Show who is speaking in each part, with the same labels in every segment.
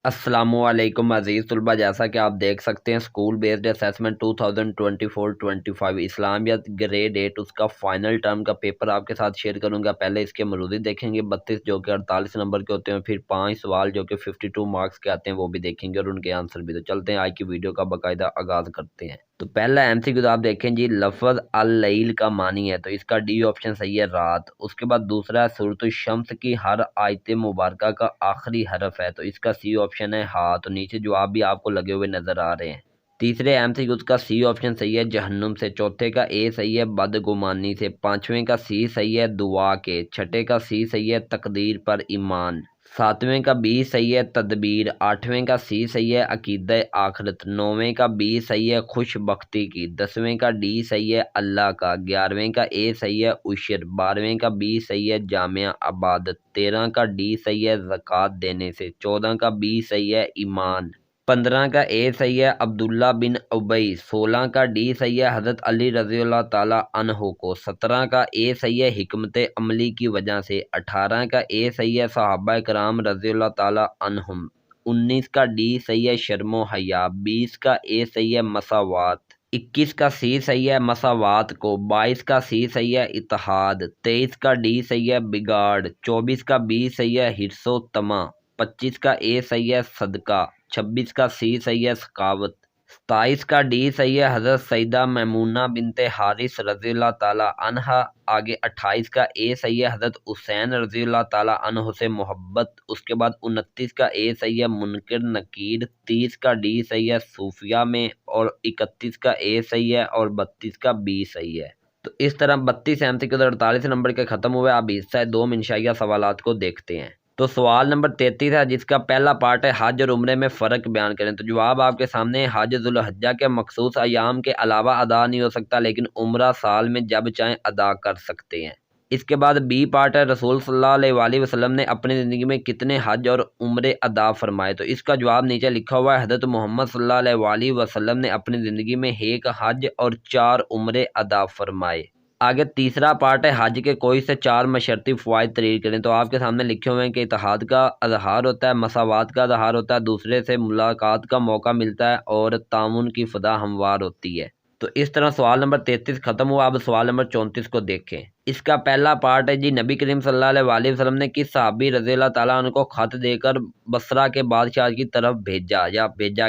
Speaker 1: السلام علیکم عزیز طلبہ، جیسا کہ آپ دیکھ سکتے ہیں اسکول بیسڈ اسیسمنٹ 2024-25 اسلامیت گریڈ 8 اس کا فائنل ٹرم کا پیپر آپ کے ساتھ شیئر کروں گا۔ پہلے اس کے مروری دیکھیں گے 32 جو کہ 48 نمبر کے ہوتے ہیں، پھر 5 سوال جو کہ 52 مارکس کے آتے ہیں وہ بھی دیکھیں گے اور ان کے آنسر بھی۔ تو چلتے ہیں آج کی ویڈیو کا باقاعدہ آغاز کرتے ہیں۔ تو پہلا ایم سی کیو آپ دیکھیں جی، لفظ اللیل کا معنی ہے تو اس کا ڈی آپشن صحیح ہے، رات۔ اس کے بعد دوسرا ہے سورۃ الشمس کی ہر آیت مبارکہ کا آخری حرف ہے تو اس کا سی آپشن ہے ہاں۔ تو نیچے جواب بھی آپ کو لگے ہوئے نظر آ رہے ہیں۔ تیسرے ایم سی کیو کا سی آپشن صحیح ہے، جہنم سے۔ چوتھے کا اے صحیح ہے، بدگمانی سے۔ پانچویں کا سی صحیح ہے، دعا کے۔ چھٹے کا سی صحیح ہے، تقدیر پر ایمان۔ ساتویں کا بی صحیح ہے، تدبیر۔ آٹھویں کا سی صحیح ہے، عقیدہ آخرت۔ نویں کا بی صحیح ہے، خوش بختی کی۔ 10ویں کا ڈی صحیح ہے، اللہ کا۔ 11ویں کا اے صحیح ہے، عشر۔ 12ویں کا بی صحیح ہے، جامع عبادت۔ 13 کا ڈی صحیح ہے، زکوٰۃ دینے سے۔ 14 کا بی صحیح ہے، ایمان۔ 15 کا اے صحیح ہے، عبداللہ بن ابی۔ 16 کا ڈی صحیح ہے، حضرت علی رضی اللہ تعالیٰ عنہ کو۔ 17 کا اے صحیح ہے، حکمت عملی کی وجہ سے۔ 18 کا اے صحیح ہے، صحابہ کرام رضی اللہ تعالیٰ عنہم۔ 19 کا ڈی صحیح ہے، شرم و حیا۔ 20 کا اے صحیح ہے، مساوات۔ 21 کا سی صحیح ہے، مساوات کو۔ 22 کا سی صحیح ہے، اتحاد۔ 23 کا ڈی صحیح ہے، بگاڑ۔ 24 کا بی صحیح ہے، حرص و طمع۔ 25 کا اے صحیح ہے، صدقہ۔ 26 کا سی صحیح ہے، سخاوت۔ 27 کا ڈی صحیح ہے، حضرت سیدہ میمونہ بنت حارث رضی اللہ تعالیٰ عنہا۔ آگے 28 کا اے صحیح ہے، حضرت حسین رضی اللہ تعالیٰ عنہ سے محبت۔ اس کے بعد 29 کا اے صحیح ہے، منکر نکیر۔ 30 کا ڈی صحیح ہے، صوفیہ میں۔ اور 31 کا اے صحیح ہے اور 32 کا بی صحیح ہے۔ تو اس طرح 32 ایم سی کیو 48 نمبر کے ختم ہوئے۔ اب حصہ 2 انشائیہ سوالات کو دیکھتے ہیں۔ تو سوال نمبر 33 ہے جس کا پہلا پارٹ ہے حج اور عمرے میں فرق بیان کریں۔ تو جواب آپ کے سامنے ہے، حج ذوالحجہ کے مخصوص ایام کے علاوہ ادا نہیں ہو سکتا، لیکن عمرہ سال میں جب چاہیں ادا کر سکتے ہیں۔ اس کے بعد بی پارٹ ہے، رسول صلی اللہ علیہ وآلہ وسلم نے اپنی زندگی میں کتنے حج اور عمرے ادا فرمائے۔ تو اس کا جواب نیچے لکھا ہوا ہے، حضرت محمد صلی اللہ علیہ وآلہ وسلم نے اپنی زندگی میں 1 حج اور 4 عمرے ادا فرمائے۔ آگے تیسرا پارٹ ہے، حج کے کوئی سے 4 مشرطی فوائد تحریر کریں۔ تو آپ کے سامنے لکھے ہوئے ہیں کہ اتحاد کا اظہار ہوتا ہے، مساوات کا اظہار ہوتا ہے، دوسرے سے ملاقات کا موقع ملتا ہے اور تعاون کی فضا ہموار ہوتی ہے۔ تو اس طرح سوال نمبر 33 ختم ہوا۔ اب سوال نمبر 34 کو دیکھیں۔ اس کا پہلا پارٹ ہے جی، نبی کریم صلی اللہ علیہ وآلہ وسلم نے کس صحابی رضی اللہ تعالیٰ عنہ کو خط دے کر بصرہ کے بادشاہ کی طرف بھیجا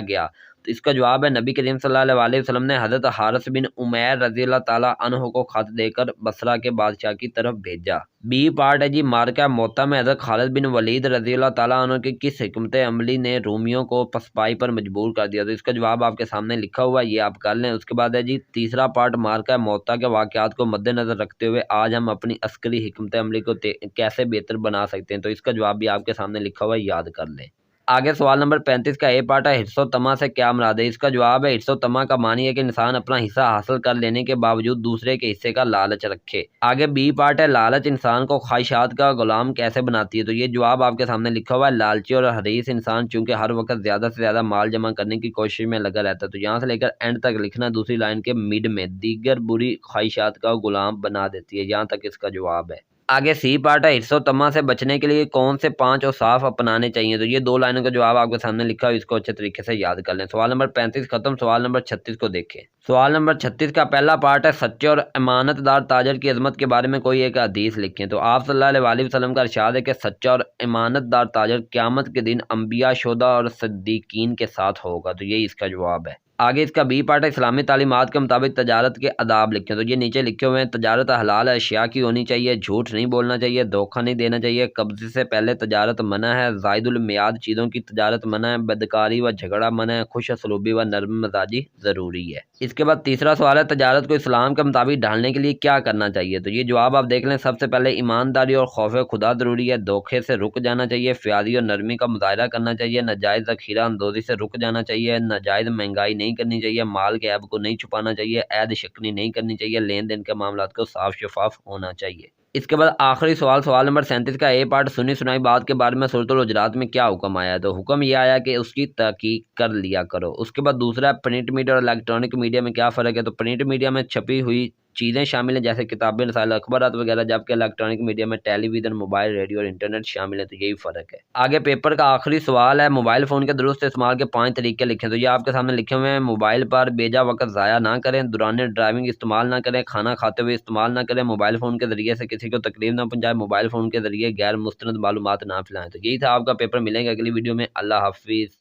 Speaker 1: گیا۔ تو اس کا جواب ہے، نبی کریم صلی اللہ علیہ وآلہ وسلم نے حضرت حارث بن عمیر رضی اللہ تعالیٰ عنہ کو خط دے کر بصرہ کے بادشاہ کی طرف بھیجا۔ بی پارٹ ہے جی، معرکہ موطا میں حضرت خالد بن ولید رضی اللہ تعالیٰ عنہ کی کس حکمت عملی نے رومیوں کو پسپائی پر مجبور کر دیا۔ تو اس کا جواب آپ کے سامنے لکھا ہوا ہے، یہ آپ کر لیں۔ اس کے بعد ہے جی تیسرا پارٹ، معرکہ موطا کے واقعات کو مد نظر رکھتے ہوئے آج ہم اپنی عسکری حکمت عملی کو کیسے بہتر بنا سکتے ہیں۔ تو اس کا جواب بھی آپ کے سامنے لکھا ہوا ہے، یاد کر لیں۔ آگے سوال نمبر 35 کا اے پارٹ ہے، حرص و طمع سے کیا مراد ہے۔ اس کا جواب ہے، حرص و طمع کا معنی ہے کہ انسان اپنا حصہ حاصل کر لینے کے باوجود دوسرے کے حصے کا لالچ رکھے۔ آگے بی پارٹ ہے، لالچ انسان کو خواہشات کا غلام کیسے بناتی ہے۔ تو یہ جواب آپ کے سامنے لکھا ہوا ہے، لالچی اور حریص انسان چونکہ ہر وقت زیادہ سے زیادہ مال جمع کرنے کی کوشش میں لگا رہتا ہے۔ تو یہاں سے لے کر اینڈ تک لکھنا، دوسری لائن کے مڈ میں، دیگر بری خواہشات کا غلام بنا دیتی ہے، یہاں تک اس کا جواب ہے۔ آگے سی پارٹ ہے، حرص و طمع سے بچنے کے لیے کون سے 5 اوصاف اپنانے چاہیے۔ تو یہ 2 لائنوں کا جواب آپ کے سامنے لکھا ہے، اس کو اچھے طریقے سے یاد کر لیں۔ سوال نمبر 35 ختم۔ سوال نمبر 36 کو دیکھیں۔ سوال نمبر 36 کا پہلا پارٹ ہے، سچے اور امانت دار تاجر کی عظمت کے بارے میں کوئی ایک حدیث لکھیں۔ تو آپ صلی اللہ علیہ وآلہ وسلم کا ارشاد ہے کہ سچا اور امانت دار تاجر قیامت کے دن انبیاء، شہداء اور صدیقین کے ساتھ ہوگا۔ تو یہی اس کا جواب ہے۔ آگے اس کا بی پارٹ ہے، اسلامی تعلیمات کے مطابق تجارت کے آداب لکھیں۔ تو یہ نیچے لکھے ہوئے ہیں، تجارت حلال اشیاء کی ہونی چاہیے، جھوٹ نہیں بولنا چاہیے، دھوکہ نہیں دینا چاہیے، قبضے سے پہلے تجارت منع ہے، زائد المیعاد چیزوں کی تجارت منع ہے، بدکاری و جھگڑا منع ہے، خوش اسلوبی و نرم مزاجی ضروری ہے۔ اس کے بعد تیسرا سوال ہے، تجارت کو اسلام کے مطابق ڈھالنے کے لیے کیا کرنا چاہیے۔ تو یہ جواب آپ دیکھ لیں۔ سب سے پہلے ایمانداری اور خوف خدا ضروری ہے، دھوکے سے رک جانا چاہیے، فیاضی اور نرمی کا مظاہرہ کرنا چاہیے، ناجائز ذخیرہ اندوزی سے رک جانا چاہیے، ناجائز مہنگائی نہیں کرنی چاہیے، مال کے عیب کو نہیں چھپانا چاہیے، عید شکنی نہیں کرنی چاہیے، لین دین کے معاملات کو صاف شفاف ہونا چاہیے۔ اس کے بعد آخری سوال، سوال نمبر 37 کا اے پارٹ، سنی سنائی بات کے بارے میں سورۃ الحجرات میں کیا حکم آیا ہے۔ تو حکم یہ آیا کہ اس کی تحقیق کر لیا کرو۔ اس کے بعد دوسرا ہے، پرنٹ میڈیا اور الیکٹرانک میڈیا میں کیا فرق ہے۔ تو پرنٹ میڈیا میں چھپی ہوئی چیزیں شامل ہیں جیسے کتابیں، رسائل، اخبارات وغیرہ، جبکہ الیکٹرانک میڈیا میں ٹیلی ویژن، موبائل، ریڈیو اور انٹرنیٹ شامل ہیں۔ تو یہی فرق ہے۔ آگے پیپر کا آخری سوال ہے، موبائل فون کے درست استعمال کے 5 طریقے لکھیں۔ تو یہ آپ کے سامنے لکھے ہوئے ہیں۔ موبائل پر بیجا وقت ضائع نہ کریں، دوران ڈرائیونگ استعمال نہ کریں، کھانا کھاتے ہوئے استعمال نہ کریں، موبائل فون کے ذریعے سے کسی کو تکلیف نہ پہنچائیں، موبائل فون کے ذریعے غیر مستند معلومات نہ پھیلائیں۔ تو یہی تھا آپ کا پیپر۔ ملیں گے اگلی ویڈیو میں۔ اللہ حافظ۔